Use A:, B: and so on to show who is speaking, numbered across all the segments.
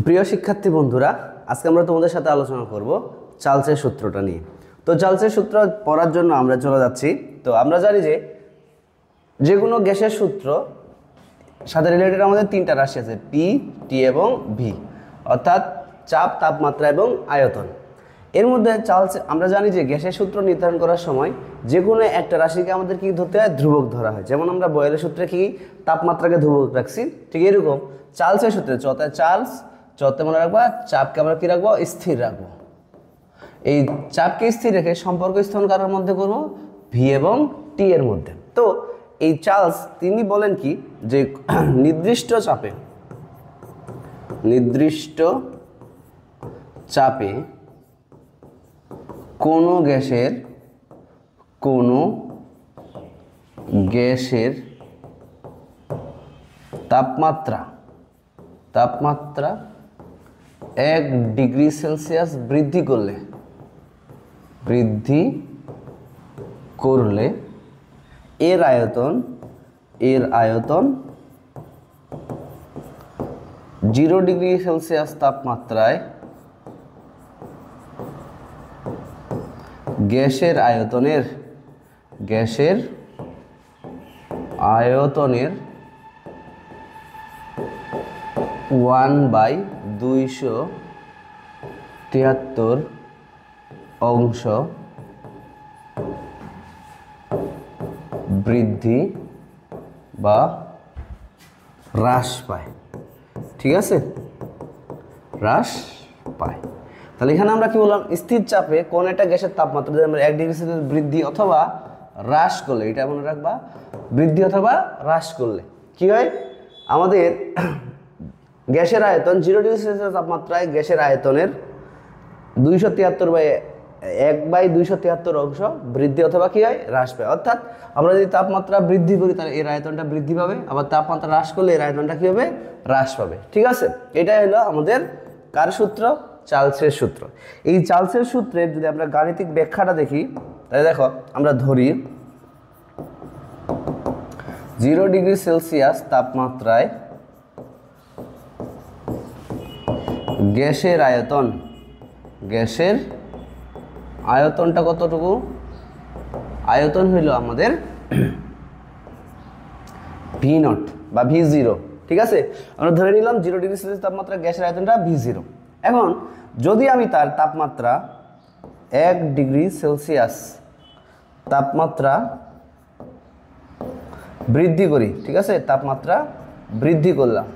A: প্রিয় শিক্ষার্থী বন্ধুরা, আজকে আমরা তোমাদের সাথে আলোচনা করব চার্লসের সূত্রটা নিয়ে। তো চার্লসের সূত্র পড়ার জন্য আমরা চলে যাচ্ছি। তো আমরা জানি যে কোনো গ্যাসের সূত্র সাথে রিলেটেড আমাদের তিনটা রাশি আছে, পি, টি এবং ভি, অর্থাৎ চাপ, তাপমাত্রা এবং আয়তন। এর মধ্যে চার্লস আমরা জানি যে গ্যাসের সূত্র নির্ধারণ করার সময় যে কোনো একটা রাশিকে আমাদের কি ধরতে হয়, ধ্রুবক ধরা হয়। যেমন আমরা বয়েলের সূত্রে কি তাপমাত্রাকে ধ্রুবক রাখছি, ঠিক এরকম চার্লসের সূত্রে চার্লস চতে মনে রাখবা, চাপকে আমরা কি রাখবো, স্থির রাখবো। এই চাপকে স্থির রেখে সম্পর্ক স্থাপন কার মধ্যে করব, ভি এবং টি এর মধ্যে। তো এই চার্লস তিনি বলেন কি যে নির্দিষ্ট চাপে কোনো গ্যাসের তাপমাত্রা 1 ডিগ্রি সেলসিয়াস বৃদ্ধি করলে এর আয়তন 0 ডিগ্রি সেলসিয়াস তাপমাত্রায় গ্যাসের আয়তনের 1/273 অংশ বৃদ্ধি বা হ্রাস পায়। ঠিক আছে, হ্রাস পায়। তাহলে এখানে আমরা কি বললাম, স্থির চাপে কোন একটা গ্যাসের তাপমাত্রা যদি আমরা 1 ডিগ্রি সেলসিয়াস বৃদ্ধি অথবা হ্রাস করলে, এটা মনে রাখবা, বৃদ্ধি অথবা হ্রাস করলে কি হয়, আমাদের গ্যাসের আয়তন 0 ডিগ্রি সেলসিয়াস তাপমাত্রায় গ্যাসের আয়তনের 1/273 অংশ বৃদ্ধি অথবা কি হয়, হ্রাস পায়। অর্থাৎ আমরা যদি তাপমাত্রা বৃদ্ধি করি তাহলে এর আয়তনটা বৃদ্ধি পাবে, আবার তাপমাত্রা হ্রাস করলে এর আয়তনটা কি হবে, হ্রাস পাবে। ঠিক আছে, এটাই হলো আমাদের কার সূত্র, চার্লসের সূত্র। এই চার্লসের সূত্রের যদি আমরা গাণিতিক ব্যাখ্যাটা দেখি, তাহলে দেখো আমরা ধরি 0 ডিগ্রি সেলসিয়াস তাপমাত্রায় গ্যাসের আয়তনটা কতটুকু, আয়তন হইল আমাদের ভি নট বা ভি জিরো। ঠিক আছে, আমরা ধরে নিলাম 0 ডিগ্রি সেলসিয়াস তাপমাত্রা গ্যাসের আয়তনটা ভি জিরো। এখন যদি আমি তার তাপমাত্রা 1 ডিগ্রি সেলসিয়াস তাপমাত্রা বৃদ্ধি করি, ঠিক আছে, তাপমাত্রা বৃদ্ধি করলাম,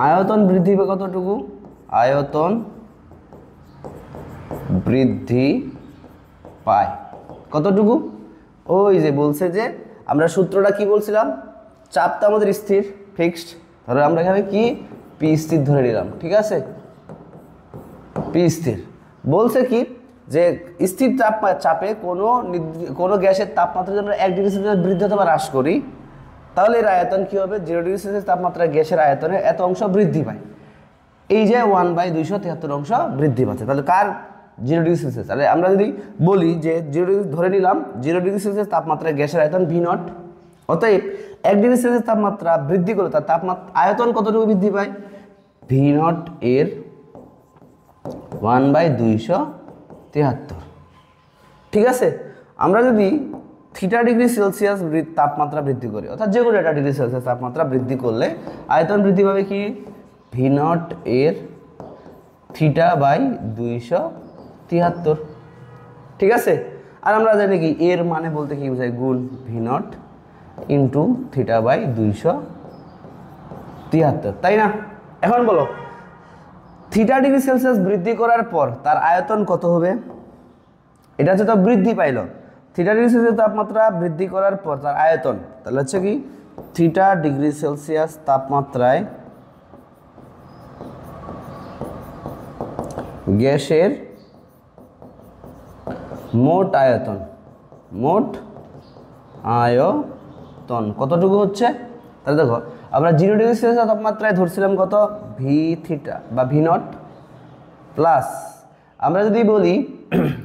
A: আয়তন বৃদ্ধি পাবে কতটুকু, আয়তন বৃদ্ধি পায় কতটুকু, ওই যে বলছে যে আমরা সূত্রটা কি বলছিলাম, চাপটা আমাদের স্থির ফিক্সড, ধরো আমরা এখানে কি পি স্থির ধরে নিলাম। ঠিক আছে, পি স্থির বলছে কি যে স্থির চাপে কোনো গ্যাসের তাপমাত্রা যদি আমরা 1 ডিগ্রি সেলসিয়াস বৃদ্ধি অথবা হ্রাস করি, তাহলে এর আয়তন কি হবে, 0 ডিগ্রি সেলসিয়াস তাপমাত্রা গ্যাসের আয়তনের এত অংশ বৃদ্ধি পায়। এই যে 1/273 অংশ বৃদ্ধি পাচ্ছে, তাহলে কার, 0 ডিগ্রি সেলসিয়াস। তাহলে আমরা যদি বলি যে 0 ডিগ্রি ধরে নিলাম, 0 ডিগ্রি সেলসিয়াস তাপমাত্রায় গ্যাসের আয়তন ভি নট, অতএব 1 ডিগ্রি সেলসিয়াস তাপমাত্রা বৃদ্ধি করলে তার আয়তন কতটুকু বৃদ্ধি পায়, ভি নট এর 1/273। ঠিক আছে, আমরা যদি থিটা ডিগ্রি সেলসিয়াস তাপমাত্রা বৃদ্ধি করি, অর্থাৎ যে কোনো 1 ডিগ্রি সেলসিয়াস তাপমাত্রা বৃদ্ধি করলে আয়তন বৃদ্ধি পাবে কি, ভি নট এর θ/273। ঠিক আছে, আর আমরা জানি কি এর মানে বলতে কি বোঝায়, গুণ ভি নট ইন্টু θ/273, তাই না? এখন বলো থিটা ডিগ্রি সেলসিয়াস বৃদ্ধি করার পর তার আয়তন কত হবে, এটা হচ্ছে তো বৃদ্ধি পাইল, থিটা ডিগ্রি সেলসিয়াস তাপমাত্রা বৃদ্ধি করার পর তার আয়তন, তাহলে হচ্ছে কি থিটা ডিগ্রি সেলসিয়াস তাপমাত্রায় গ্যাসের মোট আয়তন কতটুকু হচ্ছে, তাহলে দেখো আমরা 0 ডিগ্রি সেলসিয়াস তাপমাত্রায় ধরছিলাম কত, ভি থিটা বা ভি নট, প্লাস আমরা যদি বলি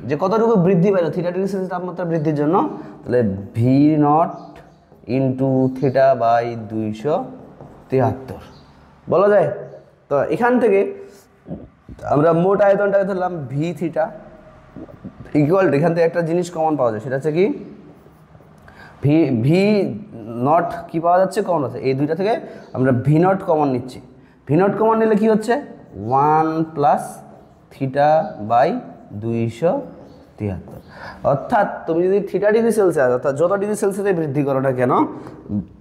A: যে কতটুকু বৃদ্ধি পেল থিটা ডিগ্রি সেলসিয়াস তাপমাত্রা বৃদ্ধির জন্য, তাহলে V nought into theta by 73 বলা যায়। তো এখান থেকে আমরা মোট আয়তনটাকে ধরলাম ভি থিটা ইকুয়াল টু, এখান থেকে একটা জিনিস কমন পাওয়া যায়, সেটা হচ্ছে কি ভি ভি নট কি পাওয়া যাচ্ছে, কমন আছে। এই দুইটা থেকে আমরা ভি নট কমন নিচ্ছি। ভি নট কমন নিলে কি হচ্ছে 1 প্লাস থিটা বাই 273। অর্থাৎ তুমি যদি থিটা ডিগ্রি সেলসিয়াস অর্থাৎ যত ডিগ্রি সেলসিয়াসে বৃদ্ধি করো না কেন,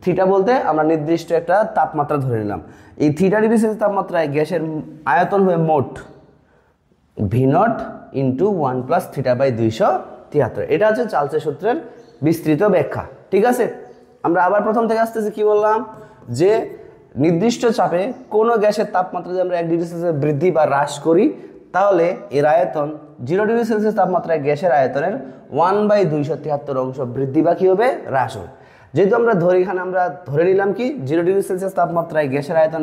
A: থিটা বলতে আমরা নির্দিষ্ট একটা তাপমাত্রা ধরে নিলাম। এই থিটা ডিগ্রি সেলসিয়াস তাপমাত্রায় গ্যাসের আয়তন হয়ে মোট V nought into 1 plus theta by 273। এটা হচ্ছে চার্লসের সূত্রের বিস্তৃত ব্যাখ্যা। ঠিক আছে, আমরা আবার প্রথম থেকে আসতেছি। কি বললাম যে নির্দিষ্ট চাপে কোনো গ্যাসের তাপমাত্রা যদি আমরা 1 ডিগ্রি সেলসিয়াস বৃদ্ধি বা হ্রাস করি, তাহলে এর আয়তন 0 ডিগ্রি সেলসিয়াস তাপমাত্রায় গ্যাসের আয়তনের 1/273 অংশ বৃদ্ধি বা কী হবে, হ্রাস হবে। যেহেতু আমরা এখানে আমরা ধরে নিলাম কি 0 ডিগ্রি সেলসিয়াস তাপমাত্রায় গ্যাসের আয়তন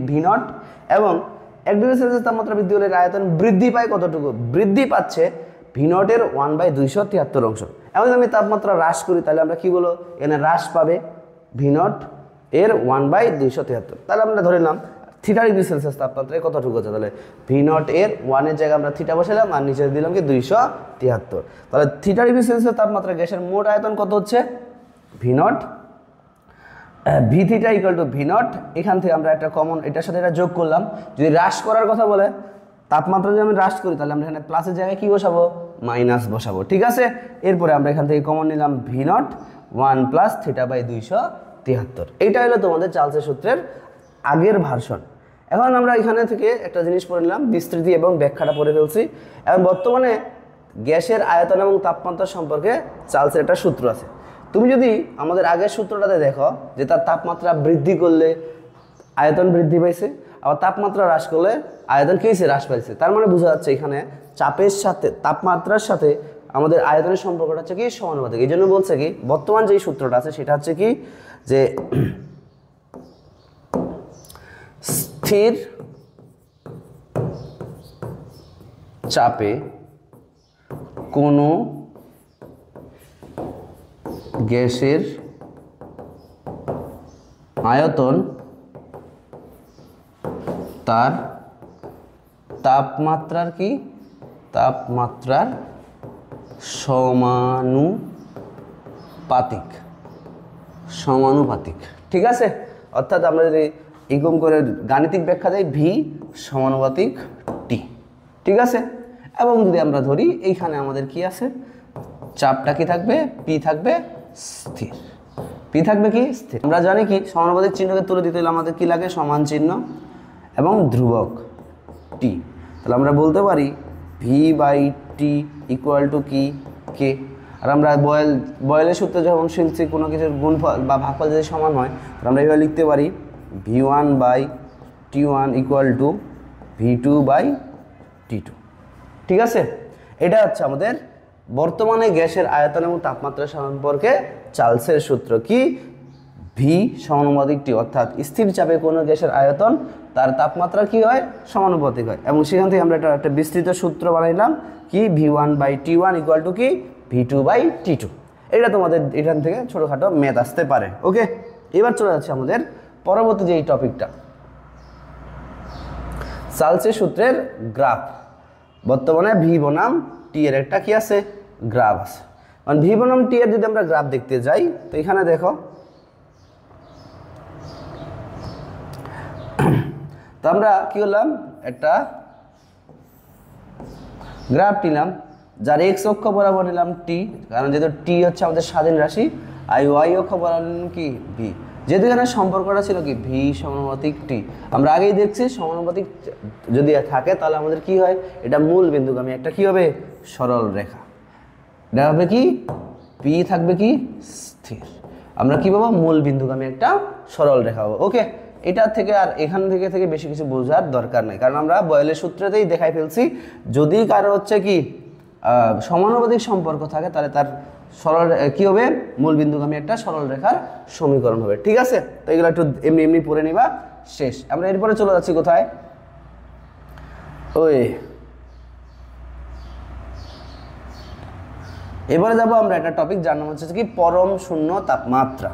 A: ভি নট এবং 1 ডিগ্রি সেলসিয়াস তাপমাত্রা বৃদ্ধি হলে আয়তন বৃদ্ধি পায় কতটুকু, বৃদ্ধি পাচ্ছে ভি নটের 1/273 অংশ। এমন আমি তাপমাত্রা হ্রাস করি, তাহলে আমরা কি বলো, এখানে হ্রাস পাবে ভি নট এর 1/273। তাহলে আমরা ধরে নিলাম থিটা ডিগ্রি সেলসিয়াস তাপমাত্রায় কতটুকু আছে, তাহলে ভি নট এর 1 জায়গায় আমরা থিটা বসালাম আর নিচে দিলাম কি 273। তাহলে থিটা ডিগ্রি সেলসিয়াস তাপমাত্রা গ্যাসের মোট আয়তন কত হচ্ছে, V naught V theta equal to V not. এখান থেকে আমরা একটা কমন এটার সাথে এটা যোগ করলাম। যদি হ্রাস করার কথা বলে, তাপমাত্রা যদি আমি হ্রাস করি, তাহলে আমরা এখানে প্লাসের জায়গায় কি বসাবো, মাইনাস বসাবো। ঠিক আছে, এরপরে আমরা এখান থেকে কমন নিলাম V nought 1 plus theta by 273। এইটা হলো তোমাদের চার্লসের সূত্রের আগের ভার্সন। এখন আমরা এখানে থেকে একটা জিনিস পড়ে নিলাম, বিস্তৃতি এবং ব্যাখ্যাটা পড়ে ফেলছি। এবং বর্তমানে গ্যাসের আয়তন এবং তাপমাত্রা সম্পর্কে চার্লসের একটা সূত্র আছে। তুমি যদি আমাদের আগের সূত্রটাতে দেখো যে তার তাপমাত্রা বৃদ্ধি করলে আয়তন বৃদ্ধি পাইছে, আবার তাপমাত্রা হ্রাস করলে আয়তন কি হয়েছে, হ্রাস পাইছে। তার মানে বোঝা যাচ্ছে এখানে চাপের সাথে তাপমাত্রার সাথে আমাদের আয়তনের সম্পর্কটা হচ্ছে কি সমানুপাতিক। এই জন্য বলছে কি বর্তমান যেই সূত্রটা আছে সেটা হচ্ছে কি যে স্থির চাপে কোনো গ্যাসের আয়তন তার তাপমাত্রার সমানুপাতিক। ঠিক আছে, অর্থাৎ আমরা যদি এরকম করে গাণিতিক ব্যাখ্যা দেই ভি সমানুপাতিক টি। ঠিক আছে, এবং যদি আমরা ধরি এইখানে আমাদের কি আছে, চাপটা কি থাকবে, পি থাকবে স্থির, পি থাকবে কি স্থির। আমরা জানি কি সমানুপাতিক চিহ্নকে তুলে দিতে হলে আমাদের কি লাগে, সমান চিহ্ন এবং ধ্রুবক টি। তাহলে আমরা বলতে পারি V by T equal to কি কে। আর আমরা বয়েলের সূত্রে যখন শিখছি কোনো কিছুর গুণফল বা ভাগফল যদি সমান হয়, তাহলে আমরা এইভাবে লিখতে পারি V1 by T1 equal to V2 by T2। ঠিক আছে, এটা হচ্ছে আমাদের বর্তমানে গ্যাসের আয়তন এবং তাপমাত্রা সম্পর্কে চার্লসের সূত্র কি ভি সমানুপাতিক টি, অর্থাৎ স্থির চাপে কোনো গ্যাসের আয়তন তার তাপমাত্রা কি হয়, সমানুপাতিক হয়। এবং সেখান থেকে আমরা একটা বিস্তৃত সূত্র বানাইলাম কি V1 by T1 equal to কি V2 বাই T2। এটা তোমাদের এখান থেকে ছোটোখাটো ম্যাথ আসতে পারে। ওকে, এবার চলে যাচ্ছে আমাদের পরবর্তী যে এই টপিকটা, চার্লসের সূত্রের গ্রাফ। বর্তমানে ভি বনাম টি এর একটা কি আছে, গ্রাফ আছে। কারণ ভি বনাম টি এর যদি আমরা গ্রাফ দেখতে যাই, তো এখানে দেখো, তো আমরা কি করলাম, একটা গ্রাফ নিলাম যার এক্স অক্ষ বরাবর নিলাম টি, কারণ যেহেতু টি হচ্ছে আমাদের স্বাধীন রাশি, আর ওয়াই অক্ষ বরাবর নিলাম কি ভি। যেহেতু এখানে সম্পর্কটা ছিল কি ভি সমানুপাতিক টি, আমরা আগেই দেখছি সমানুপাতিক যদি থাকে তাহলে আমাদের কি হয়, এটা মূল বিন্দুগামী একটা কি হবে, সরল রেখা। এটা হবে কি পি থাকবে কি স্থির, আমরা কি পাবো, মূল বিন্দুগামী একটা সরল রেখা পাবো। ওকে, এটা থেকে আর এখান থেকে বেশি কিছু বোঝার দরকার নেই, কারণ আমরা বয়েলের সূত্রতেই দেখাই ফেলছি। যদি কারো হচ্ছে কি সমানুপাতিক সম্পর্ক থাকে, তাহলে তার সরল কি হবে, মূল বিন্দুগামী একটা সরল রেখার সমীকরণ হবে। ঠিক আছে, তো এগুলো একটু এমনি এমনি পড়ে নিবা, শেষ। আমরা এরপরে চলে যাচ্ছি কোথায়, এবারে যাবো আমরা একটা টপিক যার নাম হচ্ছে কি পরম শূন্য তাপমাত্রা।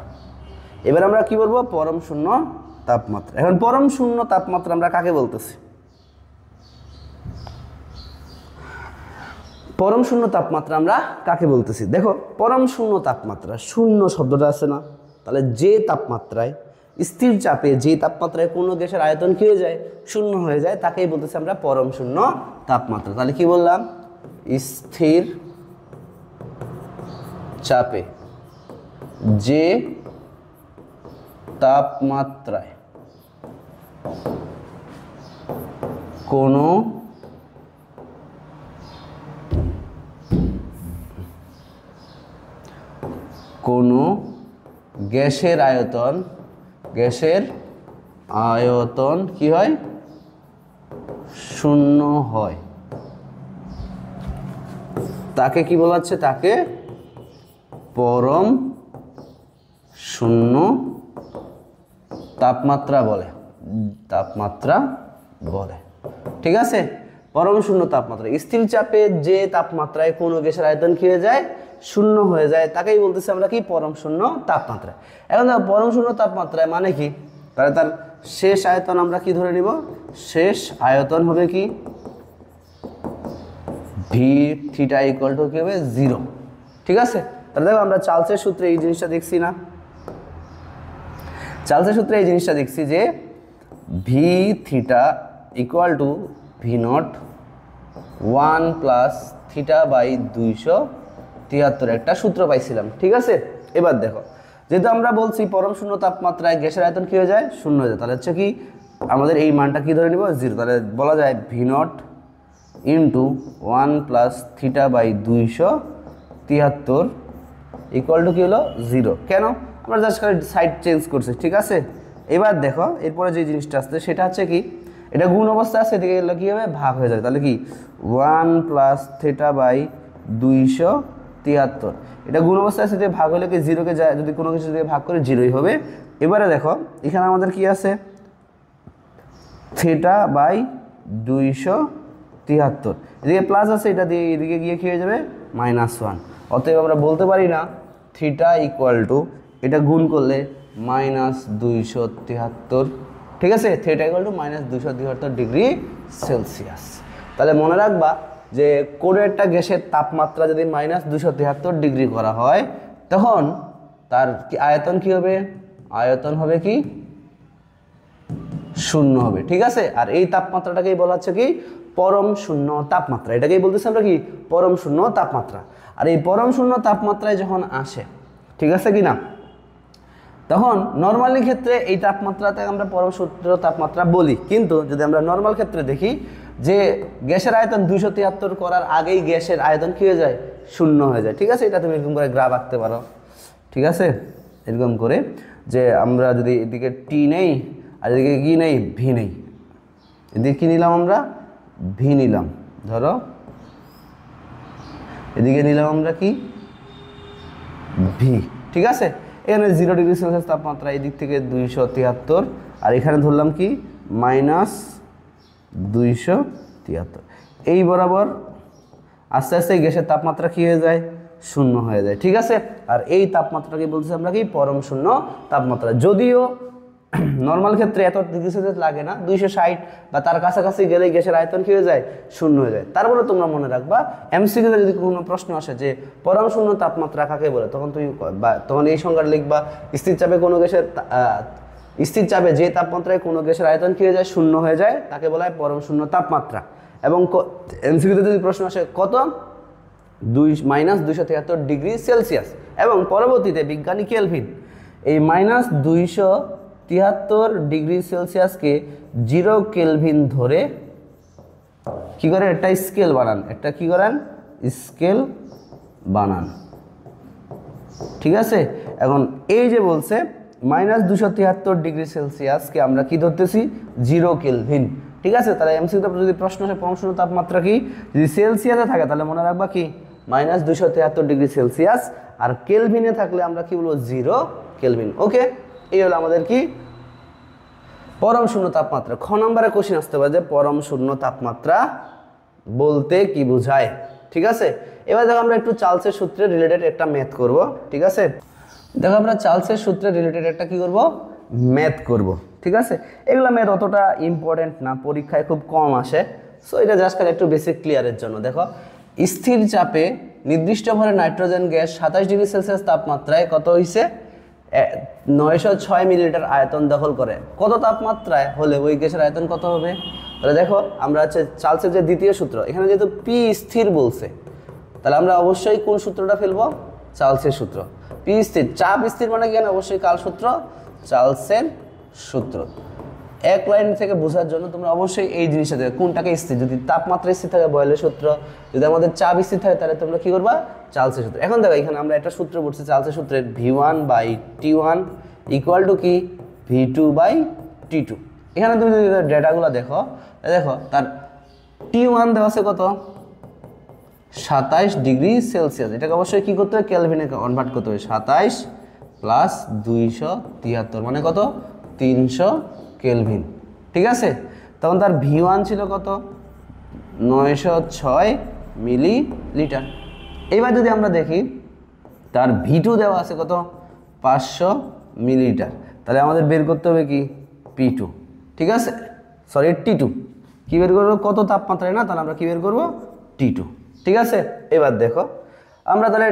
A: এবার আমরা কি বলবো, পরম শূন্য তাপমাত্রা। এখন পরম শূন্য তাপমাত্রা আমরা কাকে বলতেছি? পরম শূন্য তাপমাত্রা আমরা কাকে বলতেছি? দেখো, পরম শূন্য তাপমাত্রা, শূন্য শব্দটা আছে না, তাহলে যে তাপমাত্রায় স্থির চাপে যে তাপমাত্রায় কোনো গ্যাসের আয়তন কি হয়ে যায়? শূন্য হয়ে যায়, তাকেই বলতেছি আমরা পরম শূন্য তাপমাত্রা। তাহলে কি বললাম? স্থির চাপে যে তাপমাত্রায় কোনো গ্যাসের আয়তন কি হয়? শূন্য হয়, তাকে কি বলা হচ্ছে? তাকে পরম শূন্য তাপমাত্রা বলে। ঠিক আছে? পরম শূন্য তাপমাত্রা, স্থির চাপে যে তাপমাত্রায় কোনো গ্যাসের আয়তন কি হয়ে যায়? শূন্য হয়ে যায়, তাকেই বলতেছি আমরা কি? পরম শূন্য তাপমাত্রা। এখন দেখো, পরম শূন্য তাপমাত্রায় মানে কি? তাহলে তার শেষ আয়তন আমরা কি ধরে নিব? শেষ আয়তন হবে কি? ভি থিটা ইকুয়াল টু কি হবে? 0। ঠিক আছে? তাহলে দেখো, আমরা চার্লসের সূত্রে এই জিনিসটা দেখছি না? চার্লসের সূত্রে এই জিনিসটা দেখছি যে V theta equal to V nought 1 plus theta by 273 একটা সূত্র পাইছিলাম। ঠিক আছে? এবার দেখো, যেহেতু আমরা বলছি পরম শূন্য তাপমাত্রায় গ্যাসের আয়তন কি হয়ে যায়? শূন্য হয়ে যায়, তাহলে হচ্ছে কি আমাদের এই মানটা কি ধরে নিব? 0। তাহলে বলা যায় V nought into 1 plus theta by 273 equal to কি হলো? 0। কেন? আমরা জাস্ট খালি সাইড চেঞ্জ করছি। ঠিক আছে? এবার দেখো, এরপরে যে জিনিসটা আসছে সেটা হচ্ছে কি, এটা গুণ অবস্থা আছে, এদিকে গেলে কী হবে? ভাগ হয়ে যাবে। তাহলে কি 1 প্লাস থিটা বাই 273, এটা গুণ অবস্থা আছে, যে ভাগ হলে কি 0কে যায়, যদি কোনো কিছু দিয়ে ভাগ করে 0ই হবে। এবারে দেখো, এখানে আমাদের কি আছে? থিটা বাই 273, এদিকে প্লাস আছে, এটা দিয়ে এদিকে গিয়ে কী হয়ে যাবে? -1। অতএব আমরা বলতে পারি না থিটা ইকুয়াল টু, এটা গুণ করলে -273। ঠিক আছে? Theta equal two -273 degree Celsius. তাহলে মনে রাখবা যে কোনো একটা গ্যাসের তাপমাত্রা যদি -273 ডিগ্রি করা হয়, তখন তার কি আয়তন কি হবে? আয়তন হবে কি? শূন্য হবে। ঠিক আছে? আর এই তাপমাত্রাটাকেই বলা হচ্ছে কি? পরম শূন্য তাপমাত্রা। এটাকেই বলতেছি আমরা কি? পরম শূন্য তাপমাত্রা। আর এই পরম শূন্য তাপমাত্রায় যখন আসে, ঠিক আছে কি না, তখন নর্মালি ক্ষেত্রে এই তাপমাত্রাতে আমরা পরম শূন্য তাপমাত্রা বলি। কিন্তু যদি আমরা নর্মাল ক্ষেত্রে দেখি যে গ্যাসের আয়তন 273 করার আগেই গ্যাসের আয়তন কি হয়ে যায়? শূন্য হয়ে যায়। ঠিক আছে? এটা তুমি এরকম করে গ্রাফ আঁকতে পারো। ঠিক আছে? এরকম করে যে আমরা যদি এদিকে টি নেই আর এদিকে কি নেই? ভি নেই। এদিকে কি নিলাম? আমরা ভি নিলাম। ধরো এদিকে নিলাম আমরা কি? ভি। ঠিক আছে? এখানে 0 ডিগ্রি সেলসিয়াস তাপমাত্রা, এই দিক থেকে 273, আর এখানে ধরলাম কি? -273। এই বরাবর আস্তে আস্তে গ্যাসের তাপমাত্রা কি হয়ে যায়? শূন্য হয়ে যায়। ঠিক আছে? আর এই তাপমাত্রাকে বলতেছি আমরা কি? পরম শূন্য তাপমাত্রা। যদিও নর্মাল ক্ষেত্রে এত ডিগ্রি সেলসিয়াস লাগে না, 260 বা তার কাছাকাছি গেলে গ্যাসের আয়তন কি হয়ে যায়? শূন্য হয়ে যায়। তারপরে তোমরা মনে রাখবা, এমসিকিউতে যদি কোনো প্রশ্ন আসে যে পরম শূন্য তাপমাত্রা কাকে বলে, তখন এই সংজ্ঞাটা লিখবা, স্থির চাপে কোনো গ্যাসের স্থির চাপে যে তাপমাত্রায় কোনো গ্যাসের আয়তন কি হয়ে যায়? শূন্য হয়ে যায়, তাকে বলা হয় পরম শূন্য তাপমাত্রা। এবং এমসিকিউতে যদি প্রশ্ন আসে কত? -273 ডিগ্রি সেলসিয়াস। এবং পরবর্তীতে বিজ্ঞানী কেলভিন এই -273 ডিগ্রি সেলসিয়াসকে 0 কেলভিন ধরে কি করে? একটা স্কেল বানান। একটা কি করেন? স্কেল বানান। ঠিক আছে? এখন এই যে বলছে -273 ডিগ্রি সেলসিয়াসকে আমরা কি ধরতেছি? 0 কেলভিন। ঠিক আছে? তাহলে এমসিকিউতে যদি প্রশ্ন আসে পরম শূন্য তাপমাত্রা কি, যদি সেলসিয়াসে থাকে তাহলে মনে রাখবা কি? -273 ডিগ্রি সেলসিয়াস। আর কেলভিনে থাকলে আমরা কি বলবো? 0 কেলভিন। ওকে? এই হলো আমাদের কি? পরম শূন্য তাপমাত্রা। খ নম্বরে কোশ্চেন আসতে পারে যে পরম শূন্য তাপমাত্রা বলতে কি বোঝায়। ঠিক আছে? এবার দেখো, আমরা একটু চার্লসের সূত্রে রিলেটেড একটা ম্যাথ করব। ঠিক আছে? দেখো, আমরা চার্লসের সূত্রে রিলেটেড একটা কি করব? ম্যাথ করব। ঠিক আছে, এগুলো ম্যাথ অতটা ইম্পর্টেন্ট না, পরীক্ষায় খুব কম আসে। সো এটা জাস্ট খালি একটু বেসিক ক্লিয়ারের জন্য। দেখো, স্থির চাপে নির্দিষ্ট ভরে নাইট্রোজেন গ্যাস 27°C তাপমাত্রায় কত হয়েছে, 906 মিলিলিটার আয়তন দখল করে। কত তাপমাত্রায় হলে ওই গ্যাসের আয়তন কত হবে? তাহলে দেখো, আমরা হচ্ছে চার্লসের যে দ্বিতীয় সূত্র, এখানে যেহেতু পি স্থির বলছে, তাহলে আমরা অবশ্যই কোন সূত্রটা ফেলবো? চার্লসের সূত্র। পি স্থির, চাপ স্থির মানে কি? অবশ্যই কার সূত্র? চার্লসের সূত্র। এক লাইন থেকে বোঝার জন্য তোমরা অবশ্যই এই জিনিসটা দেখো, কোনটাকে স্থির। যদি তাপমাত্রা স্থির থাকে বয়েলের সূত্র, যদি আমাদের চাপ স্থির থাকে তাহলে তোমরা কি করবা? চার্লসের সূত্র। এখন দেখো, এখানে আমরা একটা সূত্র পড়ছি চার্লসের সূত্রের, V1/T1 ইকুয়াল টু কি? V2/T2। এখানে তুমি যদি ডেটাগুলো দেখো, দেখো তার T1 দেওয়া আছে কত? 27°C। এটাকে অবশ্যই কি করতে হবে? কেলভিনে কনভার্ট করতে হবে। 27 প্লাস 273 মানে কত? 300 কেলভিন। ঠিক আছে, তখন তার V1 ছিল কত? 906 মিলিলিটার। এবার যদি আমরা দেখি তার V2 দেওয়া আছে কত? 500 মিলিলিটার। তাহলে আমাদের বের করতে হবে কি? P2। ঠিক আছে, সরি T2। কি বের করবো? কত তাপমাত্রায় না, তাহলে আমরা কি বের করবো? T2। ঠিক আছে, এবার দেখো আমরা তাহলে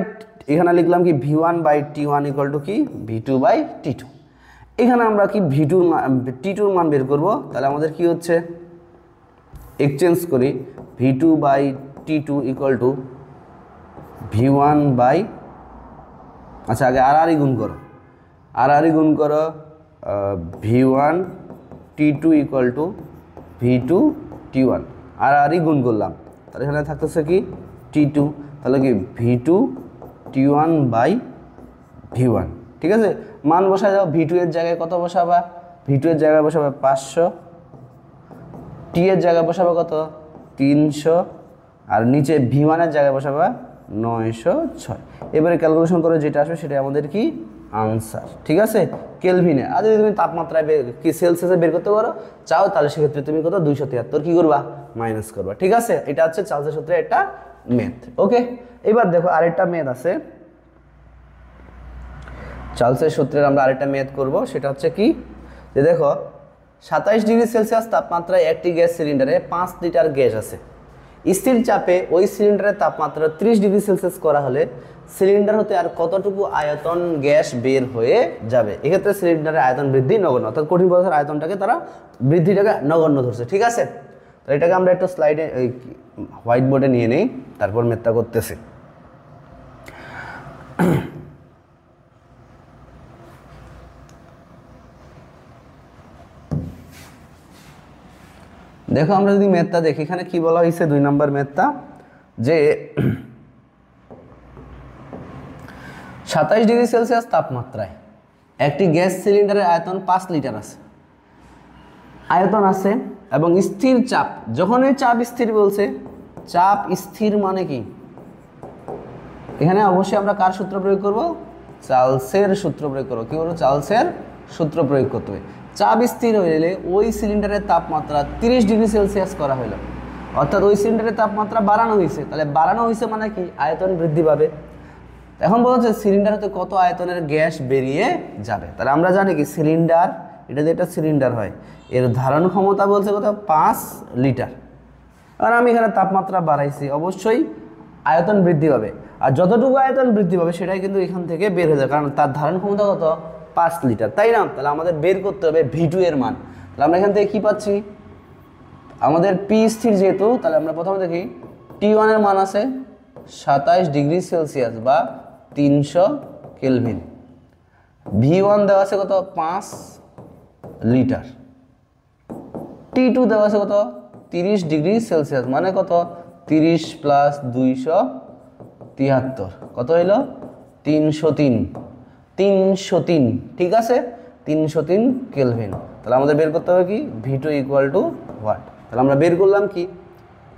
A: এখানে লিখলাম কি? V1/T1 ইকুয়াল টু কি? V2/T2। এখানে আমরা কি T2 মান বের করব। তাহলে আমাদের কি হচ্ছে? এক্সচেঞ্জ করি, V2/T2 equal to V1 by, আচ্ছা আগে আর গুণ করো, আর গুণ করো, V1T2 ইকুয়াল টু V2T1, আর গুণ করলাম, তাহলে এখানে থাকতেছে কি? T2। তাহলে কি? V2T1/V1। ঠিক আছে, মান বসায় যাও। V2 এর জায়গায় কত বসাবা? V2 এর জায়গায় বসাবে 500, T এর জায়গায় বসাবে কত? 300, আর নিচে V1 এর জায়গায় বসাবা 906। এবারে ক্যালকুলেশন করে যেটা আসবে সেটা আমাদের কি? আনসার। ঠিক আছে, কেলভিনে। আর যদি তুমি তাপমাত্রায় কি সেলসিয়াসে বের করতে পারো চাও, তাহলে সেক্ষেত্রে তুমি কত? 273 কি করবা? মাইনাস করবা। ঠিক আছে, এটা হচ্ছে চার্লসের সূত্রে একটা ম্যাথ। ওকে, এবার দেখো আরেকটা ম্যাথ আছে চার্লসের সূত্রের, আমরা আরেকটা ম্যাথ করব। সেটা হচ্ছে কি? যে দেখো, 27°C তাপমাত্রায় একটি গ্যাস সিলিন্ডারে 5 লিটার গ্যাস আছে। স্থির চাপে ওই সিলিন্ডারের তাপমাত্রা 30°C করা হলে সিলিন্ডার হতে আর কতটুকু আয়তন গ্যাস বের হয়ে যাবে? এক্ষেত্রে সিলিন্ডারের আয়তন বৃদ্ধি নগণ্য, অর্থাৎ কঠিন পদার্থের আয়তনটাকে তারা বৃদ্ধিটাকে নগণ্য ধরছে। ঠিক আছে, তো এটাকে আমরা একটু স্লাইডে হোয়াইট বোর্ডে নিয়ে নেই, তারপর ম্যাথটা করতেছি। দেখো, আমরা যদি ম্যাথটা দেখি, এখানে কি বলা হয়েছে? 2 নম্বর ম্যাথটা, যে 27°C তাপমাত্রায় একটি গ্যাস সিলিন্ডারের আয়তন 5 লিটার আছে, আয়তন আছে এবং স্থির চাপ। যখন এই চাপ স্থির বলছে, চাপ স্থির মানে কি? এখানে অবশ্যই আমরা কার সূত্র প্রয়োগ করব? চার্লসের সূত্র প্রয়োগ করব। কি বলবো? চার্লসের সূত্র প্রয়োগ করতে হবে। চাপ স্থির হইলে ওই সিলিন্ডারের তাপমাত্রা 30°C করা হলো, অর্থাৎ ওই সিলিন্ডারের তাপমাত্রা বাড়ানো হয়েছে। তাহলে বাড়ানো হয়েছে মানে কি? আয়তন বৃদ্ধি পাবে। এখন বলা হচ্ছে সিলিন্ডার হতে কত আয়তনের গ্যাস বেরিয়ে যাবে। তাহলে আমরা জানি কি? সিলিন্ডার, এটা যে একটা সিলিন্ডার হয়, এর ধারণ ক্ষমতা বলছে কত? 5 লিটার। আর আমি এখানে তাপমাত্রা বাড়াইছি, অবশ্যই আয়তন বৃদ্ধি পাবে। আর যতটুকু আয়তন বৃদ্ধি পাবে সেটাই কিন্তু এখান থেকে বের হয়ে যাবে, কারণ তার ধারণ ক্ষমতা কত? 5 লিটার, তাই না? তাহলে আমাদের বের করতে হবে V2 এর মান। তাহলে আমরা এখান থেকে কি পাচ্ছি? আমাদের পি স্থির যেহেতু, তাহলে আমরা প্রথমে দেখি T1 এর মান আছে 27°C বা 300 কেলভিন। V1 দেওয়া আছে কত? 5 লিটার। T2 দেওয়া আছে কত? 30°C মানে কত? 30 প্লাস 273 কত হইল? 303। ঠিক আছে, 303 কেলভিন। তাহলে আমাদের বের করতে হবে কি? V2 equal to what? তাহলে আমরা বের করলাম কি?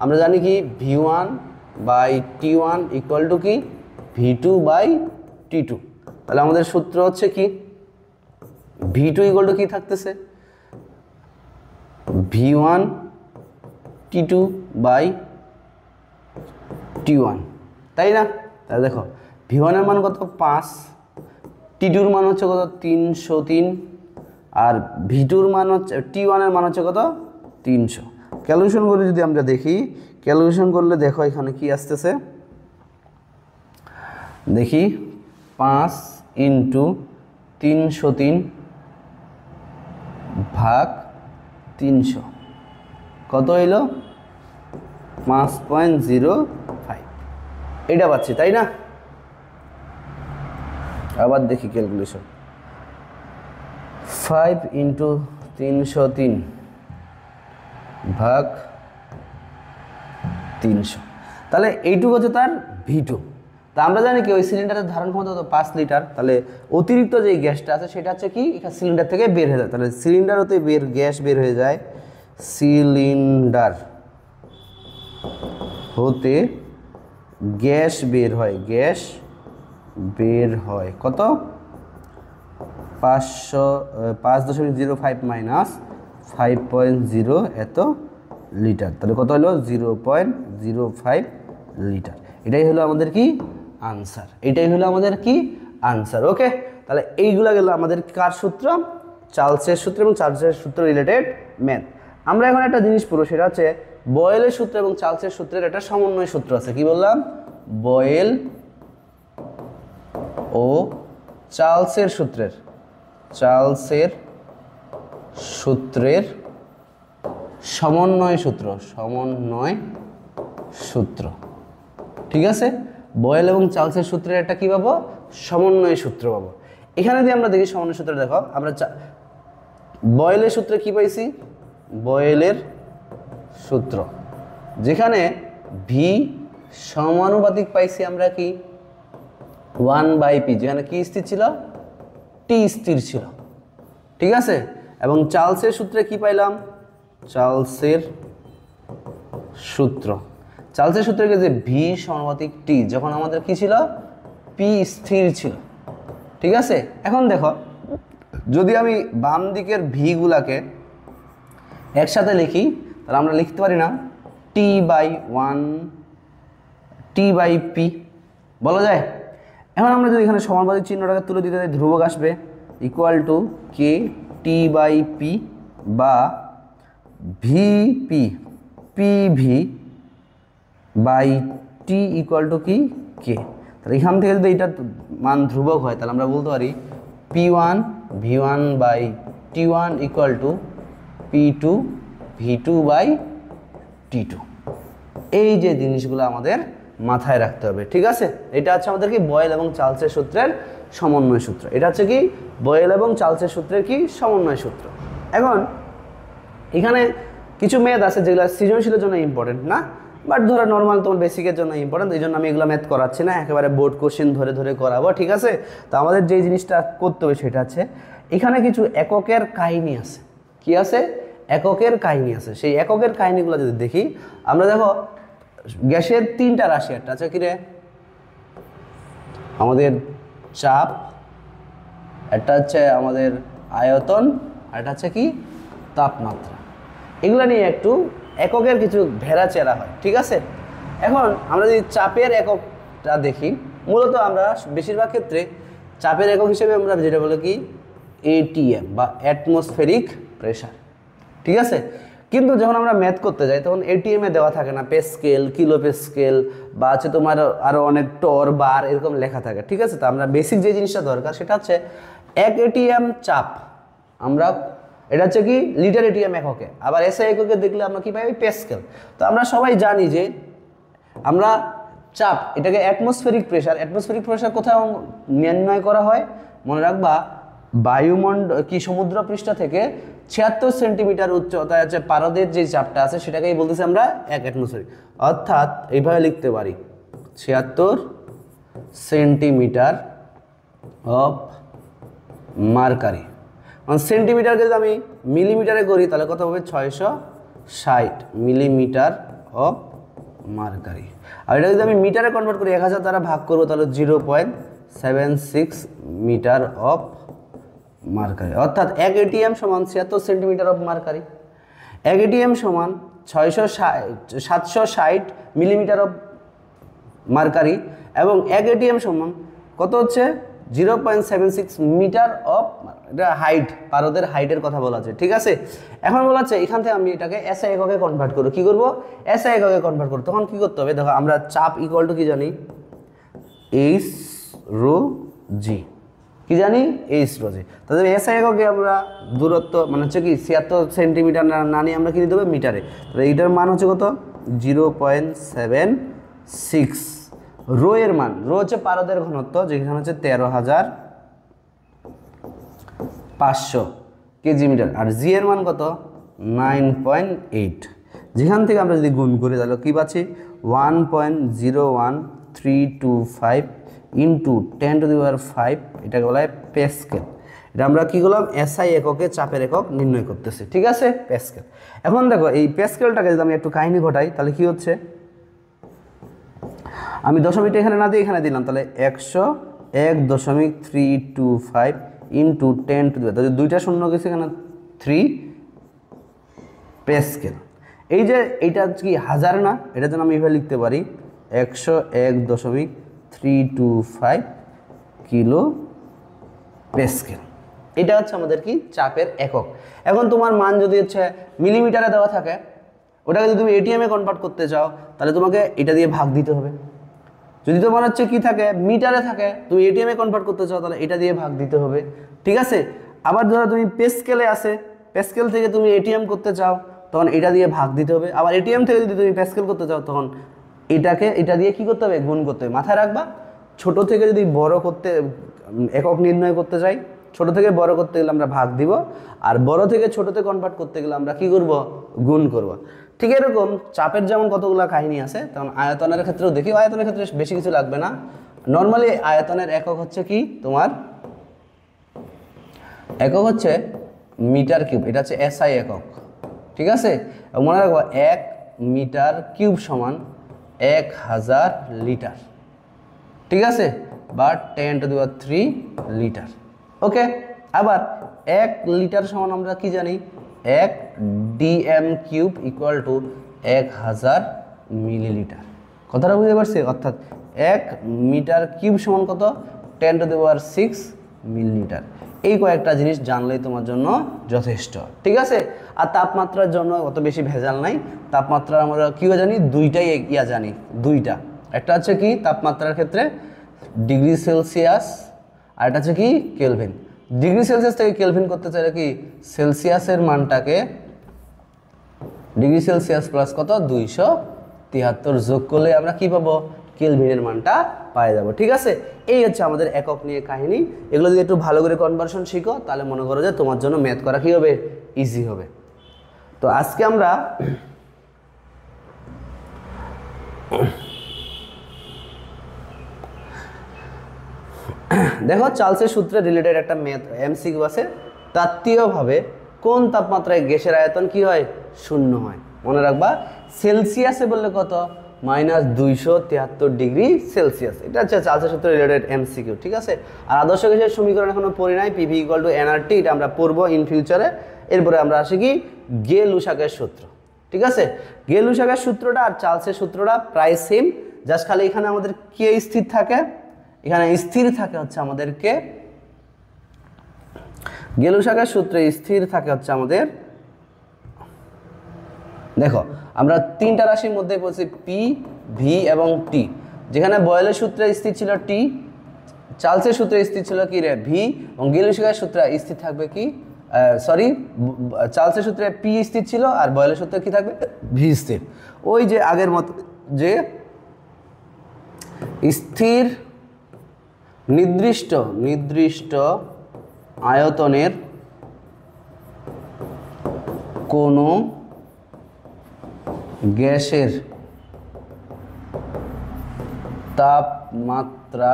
A: আমরা জানি কি? V1/T1 ইকুয়াল টু কি? V2/T2। তাহলে আমাদের সূত্র হচ্ছে কি? V2 ইকুয়াল টু কি থাকতেছে? V1T2/T1, তাই না? তাহলে দেখো, V1 এর মান কত? 5, T2 এর মান হচ্ছে কত? 303, আর V2 এর মান হচ্ছে T1 এর মান হচ্ছে কত 300। ক্যালকুলেশন করে যদি আমরা দেখি, ক্যালকুলেশন করলে দেখো এখানে কি আসতেছে, দেখি 5 × 303 ভাগ 300 কত হইল 5.05, এটা পাচ্ছি তাই না। আবার দেখি ক্যালকুলেশন, 5 × 303 ভাগ 300, তাহলে এইটুকু হচ্ছে তার V2। তা আমরা জানি কি ওই সিলিন্ডারের ধারণ ক্ষমতা তো 5 লিটার, তাহলে অতিরিক্ত যে গ্যাসটা আছে সেটা হচ্ছে কি এখানে সিলিন্ডার থেকে বের হয়ে যায়, তাহলে সিলিন্ডার হতে গ্যাস বের হয়ে যায়, সিলিন্ডার হতে গ্যাস বের হয়, গ্যাস বের হয় কত 5.05 মাইনাস 5.0 এত লিটার, তাহলে কত হলো 0.05 লিটার। এটাই হলো আমাদের কি আনসার, এটাই হলো আমাদের কি আনসার। ওকে, তাহলে এইগুলা গেল আমাদের কার সূত্র, চার্লসের সূত্র এবং চার্লসের সূত্র রিলেটেড ম্যাথ। আমরা এখন একটা জিনিস পড়ব, সেটা হচ্ছে বয়েলের সূত্র এবং চার্লসের সূত্রের একটা সমন্বয় সূত্র আছে। কি বললাম, বয়েল ও চার্লসের সূত্রের সমন্বয় সূত্র, ঠিক আছে। বয়েল এবং চার্লসের সূত্রের একটা কি পাবো, সমন্বয় সূত্র পাবো। এখানে যদি আমরা দেখি সমন্বয় সূত্র, দেখো আমরা বয়েলের সূত্রে কি পাইছি, বয়েলের সূত্র যেখানে ভি সমানুপাতিক পাইছি আমরা কি 1/p, যেখানে কি স্থির ছিল, টি স্থির ছিল, ঠিক আছে। এবং চার্লসের সূত্রে কি পাইলাম, চার্লসের সূত্রে যে ভি সমানুপাতিক টি, যখন আমাদের কি ছিল, পি স্থির ছিল, ঠিক আছে। এখন দেখো যদি আমি বাম দিকের ভি গুলাকে একসাথে লিখি, তাহলে আমরা লিখতে পারি না T/p বলা যায়। এখন আমরা যদি এখানে সমানুপাতিক চিহ্নটাকে তুলে দিতে চাই, ধ্রুবক আসবে ইকুয়াল টু কে T/p বা ভিপি PV/T ইকুয়াল টু কি কে। তাহলে এখান থেকে যদি এটা মান ধ্রুবক হয়, তাহলে আমরা বলতে পারি P1 V1/T1 equal to P2 V2/T2। এই যে জিনিসগুলো আমাদের মাথায় রাখতে হবে, ঠিক আছে। এটা হচ্ছে আমাদের কি বয়েল এবং চার্লসের সূত্রের সমন্বয় সূত্র, এটা হচ্ছে কি বয়েল এবং চার্লসের সূত্রের কি সমন্বয় সূত্র। এখন এখানে কিছু ম্যাথ আছে যেগুলো সৃজনশীলের জন্য ইম্পর্টেন্ট না, বাট ধরো নর্মাল তোমার বেসিকের জন্য ইম্পর্টেন্ট, এই জন্য আমি এগুলো ম্যাথ করাচ্ছি না, একেবারে বোর্ড কোশ্চেন ধরে করাবো, ঠিক আছে। তো আমাদের যে জিনিসটা করতে হবে সেটা হচ্ছে এখানে কিছু এককের কাহিনী আছে। কি আছে, এককের কাহিনী আছে। সেই এককের কাহিনীগুলো যদি দেখি আমরা, দেখো গ্যাসের তিনটা রাশি, একটা আছে কি রে আমাদের চাপ, একটা হচ্ছে আমাদের আয়তন, আর একটা হচ্ছে কি তাপমাত্রা। এগুলো নিয়ে একটু এককের কিছু ভেড়াচেরা হয়, ঠিক আছে। এখন আমরা যদি চাপের এককটা দেখি, মূলত আমরা বেশিরভাগ ক্ষেত্রে চাপের একক হিসেবে আমরা যেটা বলি কি ATM বা অ্যাটমসফেরিক প্রেশার, ঠিক আছে। কিন্তু যখন আমরা ম্যাথ করতে যাই তখন ATM এ দেওয়া থাকে না, পেস্কেল, কিলো পেস্কেল বা আছে তোমার আরও অনেক টর বার এরকম লেখা থাকে, ঠিক আছে। তো আমরা বেসিক যে জিনিসটা দরকার সেটা হচ্ছে 1 ATM চাপ, আমরা এটা হচ্ছে কি লিটার ATM এককে, আবার SI এককে দেখলে আমরা কি পাই, পেস্কেল। তো আমরা সবাই জানি যে আমরা চাপ এটাকে অ্যাটমসফেরিক প্রেশার কোথায় নির্ণয় করা হয়, মনে রাখবা বায়ুমণ্ডল কি সমুদ্রপৃষ্ঠ থেকে 76 সেন্টিমিটার উচ্চতায় আছে পারদের যে চাপটা আছে সেটাকেই বলতেছি আমরা 1 অ্যাটমসফেরিক, অর্থাৎ এইভাবে লিখতে পারি 76 সেন্টিমিটার অফ মার্কারি। সেন্টিমিটারকে যদি আমি মিলিমিটারে করি তাহলে কত হবে, 660 মিলিমিটার অফ মার্কারি। আর এটা যদি আমি মিটারে কনভার্ট করি 1000 দ্বারা ভাগ করবো তাহলে 0.76 মিটার অফ মার্কারি, অর্থাৎ 1 ATM সমান 76 সেন্টিমিটার অফ মার্কারি, 1 ATM সমান 760 মিলিমিটার অফ মার্কারি, এবং 1 ATM সমান কত হচ্ছে 0.76 মিটার অফ, এটা হাইট, পারদের হাইটের কথা বলা আছে, ঠিক আছে। এখন বলা হচ্ছে এখান থেকে আমি এটাকে এসআই এককে কনভার্ট করব, কি করব, এসআই এককে কনভার্ট করব। তখন কি করতে হবে, দেখো আমরা চাপ ইকুয়াল টু কি জানি, এইচ রো জি, কি জানি, এইচ রো জি। তাহলে এসআই এককে আমরা দূরত্ব মানে হচ্ছে কি 76 সেন্টিমিটার না নিয়ে আমরা কি দিতে হবে মিটারে। তাহলে এইটার মান হচ্ছে কত, 0.76। রো এর মান, রো হচ্ছে পারদের ঘনত্ব, যেখানে হচ্ছে 13,500 কেজি মিটার, আর জি এর মান কত, 9.8। যেখান থেকে আমরা যদি গুণ করি তাহলে কি পাচ্ছি, 1.01325 ইন্টু 10⁵, এটাকে বলা হয় প্যাসকেল। এটা আমরা কি করলাম, এসআই এককে চাপের একক নির্ণয় করতেছি, ঠিক আছে, প্যাসকেল। এখন দেখো এই প্যাসকেলটাকে যদি আমি একটু কাহিনী ঘটাই তাহলে কি হচ্ছে, আমি দশমিকটা এখানে না দিয়ে এখানে দিলাম, তাহলে 101.325 ইন্টু 10⁵, তাহলে দুইটা শূন্য গেছে এখানে 3 প্যাসকেল। এই যে এইটা কি হাজার না, এটা যেন আমি এভাবে লিখতে পারি 101.325 কিলো প্যাসকেল। এটা হচ্ছে আমাদের কি চাপের একক। এখন তোমার মান যদি হচ্ছে মিলিমিটারে দেওয়া থাকে, ওটাকে যদি তুমি এটিএমে কনভার্ট করতে চাও তাহলে তোমাকে এটা দিয়ে ভাগ দিতে হবে। যদি তোমার হচ্ছে কি থাকে মিটারে থাকে, তুমি এটিএমে কনভার্ট করতে চাও তাহলে এটা দিয়ে ভাগ দিতে হবে, ঠিক আছে। আবার ধরো তুমি প্যাসকেলে আসে, প্যাসকেল থেকে তুমি এটিএম করতে চাও তখন এটা দিয়ে ভাগ দিতে হবে। আবার এটিএম থেকে যদি তুমি প্যাসকেল করতে চাও তখন এটাকে এটা দিয়ে কি করতে হবে, গুণ করতে হবে। মাথায় রাখবা, ছোট থেকে যদি বড় করতে একক নির্ণয় করতে চাই, ছোট থেকে বড় করতে গেলে আমরা ভাগ দিব, আর বড় থেকে ছোটতে কনভার্ট করতে গেলে আমরা কি করব, গুণ করব। ঠিক এরকম চাপের যেমন কতগুলো কাহিনী আছে, তেমন আয়তনের ক্ষেত্রেও দেখি। আয়তনের ক্ষেত্রে বেশি কিছু লাগবে না, নর্মালি আয়তনের একক হচ্ছে কি তোমার, একক হচ্ছে মিটার কিউব, এটা হচ্ছে এসআই একক, ঠিক আছে। মনে রাখবো 1 মিটার কিউব সমান 1000 লিটার, ঠিক আছে, বা 10⁻³ লিটার, ওকে। আবার 1 লিটার সমান আমরা কি জানি, 1 DM cube equal to 1000 millilitre. কথাটা বুঝতে পারছি? অর্থাৎ 1 মিটার কিউব সমান কত, 10⁶ মিলিলিটার। এই কয়েকটা জিনিস জানলেই তোমার জন্য যথেষ্ট, ঠিক আছে। আর তাপমাত্রার জন্য অত বেশি ভেজাল নাই। তাপমাত্রা আমরা কিও জানি, দুইটাই জানি, দুইটা। একটা হচ্ছে কি তাপমাত্রার ক্ষেত্রে ডিগ্রি সেলসিয়াস, আর এটা হচ্ছে কি কেলভিন। ডিগ্রি সেলসিয়াস থেকে কেলভিন করতে চাইলে কি সেলসিয়াসের মানটাকে ডিগ্রি সেলসিয়াস প্লাস কত 273 যোগ করলে আমরা কি পাবো, কেলভিনের মানটা পাই যাব, ঠিক আছে। এই হচ্ছে আমাদের একক নিয়ে কাহিনী। এগুলো যদি একটু ভালো করে কনভার্সন শিখো তাহলে মনে করো যে তোমার জন্য ম্যাথ করা কি হবে, ইজি হবে। তো আজকে আমরা দেখো চার্লসের সূত্রে রিলেটেড একটা ম্যাথ এমসিকিউ আছে, তাত্ত্বিকভাবে কোন তাপমাত্রায় গ্যাসের আয়তন কি হয়, শূন্য হয়। মনে রাখবা সেলসিয়াসে বললে কত, -273 ডিগ্রি সেলসিয়াস। এটা হচ্ছে চার্লসের সূত্রে রিলেটেড এমসিকিউ, ঠিক আছে। আর আদর্শ গ্যাসের সমীকরণ এখনো পড়ি নাই, পিভি ইকুয়াল টু এনআরটি, এটা আমরা পড়বো ইন ফিউচারে। এরপরে আমরা আসি কি গে-লুসাকের সূত্র, ঠিক আছে। গে-লুসাকের সূত্রটা আর চার্লসের সূত্রটা প্রায় সেম, জাস্ট খালি এখানে আমাদের কে স্থির থাকে, এখানে স্থির থাকে হচ্ছে আমাদেরকে গে-লুসাকের সূত্রে স্থির থাকে হচ্ছে আমাদের, দেখো আমরা তিনটা রাশির মধ্যে বলছি পি, ভি এবং টি। যেখানে বয়েলের সূত্রে স্থির ছিল টি, চার্লসের সূত্রে স্থির ছিল কি রে ভি, এবং গে-লুসাকের সূত্রে স্থির থাকবে কি, চার্লসের সূত্রে পি স্থির ছিল আর বয়েলের সূত্রে কি থাকবে, ভি স্থির। ওই যে আগের মত যে স্থির নির্দিষ্ট আয়তনের কোনো গ্যাসের তাপমাত্রা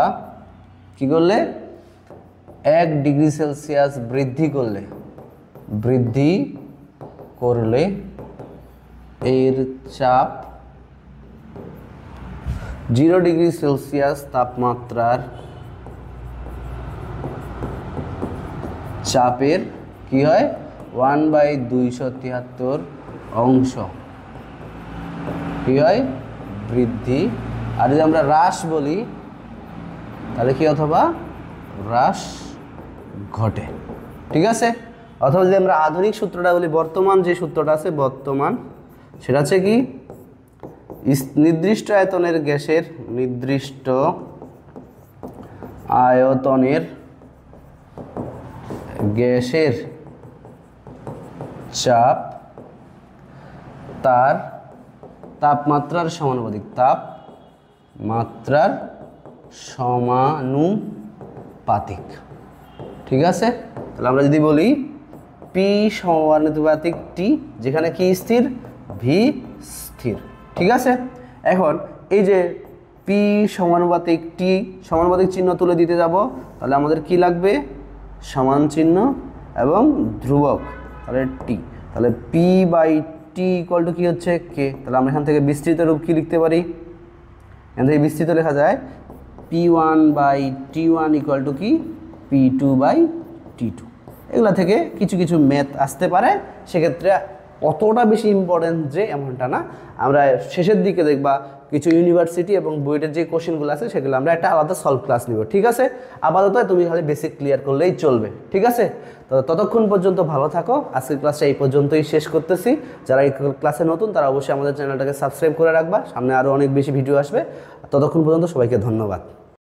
A: কি করলে 1 ডিগ্রি সেলসিয়াস বৃদ্ধি করলে এর চাপ 0 ডিগ্রি সেলসিয়াস তাপমাত্রার চাপের কি হয় 1/273 অংশ কি হয় বৃদ্ধি। আর যদি আমরা হ্রাস বলি তাহলে কি, অথবা হ্রাস ঘটে। ঠিক আছে, অথবা যদি আমরা আধুনিক সূত্রটা বলি, বর্তমান যে সূত্রটা আছে বর্তমান, সেটা হচ্ছে কি নির্দিষ্ট আয়তনের গ্যাসের চাপ তার তাপমাত্রার সমানুপাতিক। ঠিক আছে, তাহলে আমরা যদি বলি পি সমানুপাতিক টি, যেখানে কি স্থির, ভি স্থির। ঠিক আছে, এখন এই যে পি সমানুপাতিক টি, সমানুপাতিক চিহ্ন তুলে দিতে যাব, তাহলে আমাদের কি লাগবে, সমান চিহ্ন এবং ধ্রুবক, তাহলে টি, তাহলে P by T equal to কি হচ্ছে কে। তাহলে আমরা এখান থেকে বিস্তৃত রূপ কি লিখতে পারি, এখান থেকে বিস্তৃত লেখা যায় P1 by T1 equal to কি P2 বাই T2। এগুলা থেকে কিছু কিছু ম্যাথ আসতে পারে, সেক্ষেত্রে অতটা বেশি ইম্পর্টেন্ট যে এমনটা না। আমরা শেষের দিকে দেখবা কিছু ইউনিভার্সিটি এবং বুয়েটের যে কোশ্চেনগুলো আছে সেগুলো আমরা একটা আলাদা সলভ ক্লাস নিব। ঠিক আছে, আপাতত তুমি খালি বেসিক ক্লিয়ার করলেই চলবে। ঠিক আছে, তো ততক্ষণ পর্যন্ত ভালো থাকো। আজকের ক্লাসটা এই পর্যন্তই শেষ করতেছি। যারা এই ক্লাসে নতুন তারা অবশ্যই আমাদের চ্যানেলটাকে সাবস্ক্রাইব করে রাখবা, সামনে আরও অনেক বেশি ভিডিও আসবে। ততক্ষণ পর্যন্ত সবাইকে ধন্যবাদ।